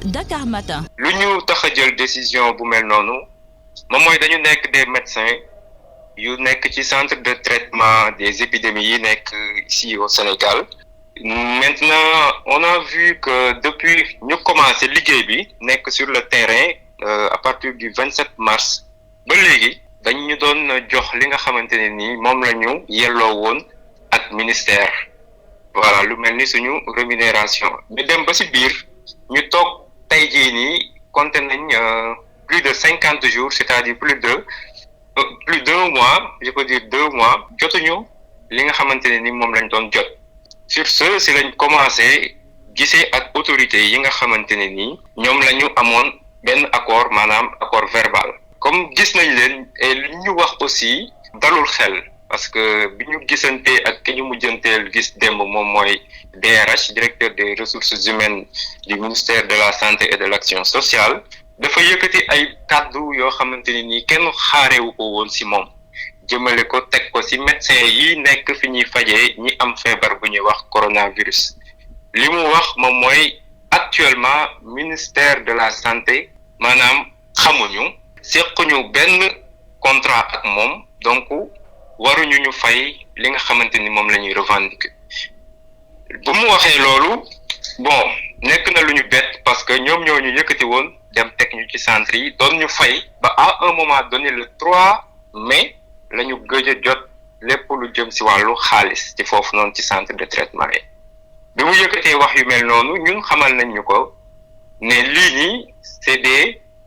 Dakar Matin. lu ñu tax a jël décision bu mel noonu moom mooy dañu nekk des médecins yu nekk ci centre de traitement des épidémies yi nekk ici au Sénégal. Maintenant on a vu que depuis ñu commencé liggéey bi nekk sur le terrain à partir du 27 mars ba léegi dañ ñu doon jox li nga xamante ne nii moom la ñu yelloo woon ak ministère. Voilà lu mel ni suñu rémunération ñu dem ba ci biir ñu toog tey jii nii compté nañ plus de 50 jours, c'est-à-dire plus d'un mois, je peux dire 2 mois jotuñu li nga xamante ne ni moom lañ doon jot. Sur ce si lañ commencé gisee ak autorités yi nga xamante ne nii ñoom la ñu amoon benn accord, maanaam accord verbal. Comme gis nañ leen et li ñu wax aussi dalul xel parce que bi ñu gisantee ak ki ñu mujjanteel gis démb moom mooy DRH, directeur des ressources humaines du ministère de la santé et de l'action sociale, dafa yëkkati ay kàddu yoo xamante ni nii kenn xaarewu ko woon ci moom jëmale ko teg ko ci médecin yi nekk fi ñuy fajee ñi am feebar bu ñuy wax coronavirus. Li mu wax moom mooy actuellement ministère de la santé maanaam xamuñu sequñu benn contrat ak moom, donc waruñu ñu fay li nga xamante ni moom la ñuy revendiquer. Bu mu waxee loolu bon nekk na lu ñu bett parce que ñoom ñoo ñu yëkkati woon dem teg ñu ci centre yi doon ñu fay ba à un moment donné le 3 mai la ñu gëj a jot lépp lu jëm ci wàllu xaalis ci foofu noonu ci centre de traitement yi. Bi mu yëkkatee wax yu mel noonu ñun xamal nañ ñu ko ne lii nii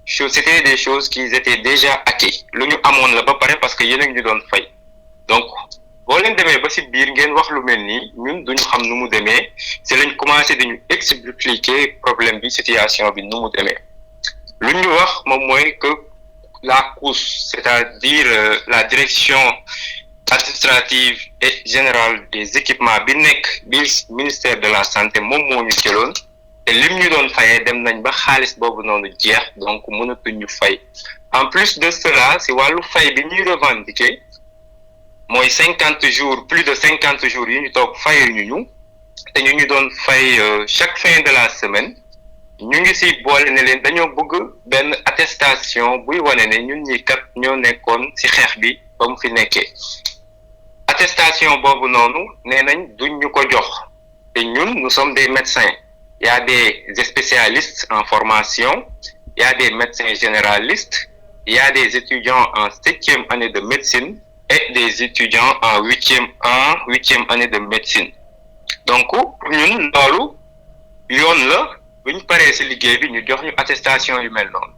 c'était des choses qui étaient déjà acquis lu ñu amoon la ba pare parce que yéen a ngi ñu doon fay. Donc boo leen demee ba ci biir ngeen wax lu mel nii ñun duñu xam nu mu demee ci lañ commencé dañu expliquer problème bi, situation bi nu mu demee. Lu ñu wax moom mooy que la COUS, c'est-à-dire la direction administrative et générale des équipements bi nekk biir ministère de la santé moom moo ñu jëloon te lim ñu doon fayee dem nañ ba xaalis boobu noonu jeex, donc mënatuñ ñu fay. En plus de cela ci wàllu fay bi ñuy revendiquer mooy 50 jours, plus de 50 jours yi ñu toog fayuñu ñu te ñu doon fay chaque fin de la semaine. Ñu ngi ci boole ne leen dañoo bëgg benn attestation buy wane ne ñun ñi kat ñoo nekkoon ci xeex bi ba mu fi nekkee. Attestation boobu noonu nee nañ duñ ñu ko jox te ñun nous sommes des médecins. Il y a des spécialistes en formation, il y a des médecins généralistes, il y a des étudiants en 7e année de médecine et des étudiants en 8e année de médecine. Donc ñun loolu yoon la. Bu ñu paree ci liggéey bi ñu jox ñu attestation yu mel noonu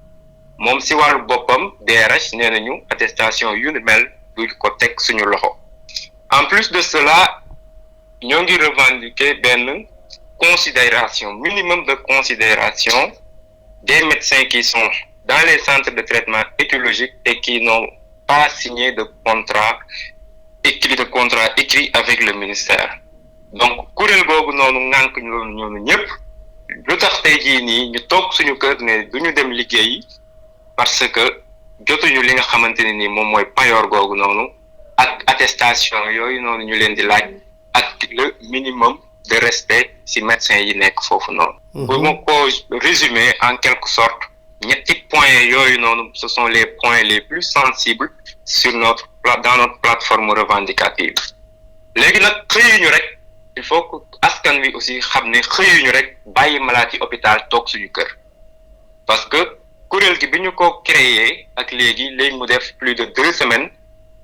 moom ci wàllu boppam DRH nee nañu attestation yu mel du ko teg suñu loxo. En plus de cela ñoo ngi revendiquer benn considération, minimum de considération des médecins qui sont dans les centres de traitement étiologique et qui n'ont pas signé de contrat écrit avec le ministère. Donc kuréel googu noonu ngànk ñoonu ñëpp. Lu tax tey jii nii ñu toog suñu kër ne duñu dem liggéey parce que jotuñu li nga xamante ne nii moom mooy payoor googu noonu ak attestation yooyu noonu ñu leen di laaj ak le minimum de respect ci médecins yi nekk foofu noonu. Bu ma ko résumer en quelque sorte ñetti points yooyu noonu ce sont les points les plus sensibles dans notre plateforme revendicative. Léegi nag xëyuñu rek. Il faut que askan wi aussi xam ne xëyuñu rek bàyyi malaat yi hôpital toog suñu kër parce que kuréel gi bi ñu ko créé ak léegi mu def plus de 2 semaines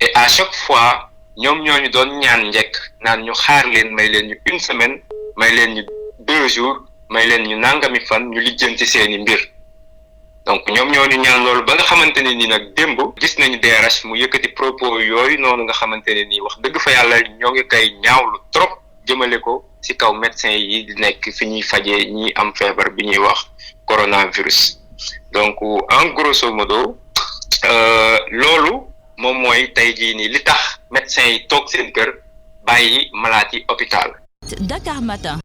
et à chaque fois ñoom ñoo ñu doon ñaan njëkk naan ñu xaar leen may leen ñu 1 semaine may leen ñu 2 jours may leen ñu nangami fan ñu lijjanti seeni mbir. Donc ñoom ñoo ñu ñaan loolu ba nga xamante ne nii nag démb gis nañu DRH mu yëkkati propos yooyu noonu nga xamante ne nii wax dëgg fa yàlla ñoo ngi koy ñaawlu trop. Jëmale ko ci kaw médecin yi di nekk fi ñuy fajee ñi am feebar bi ñuy wax coronavirus. Donc en grosso modo loolu moom mooy tey jii nii li tax médecin yi toog seen kër bàyyi malaat yi hôpital. Dakar Matin.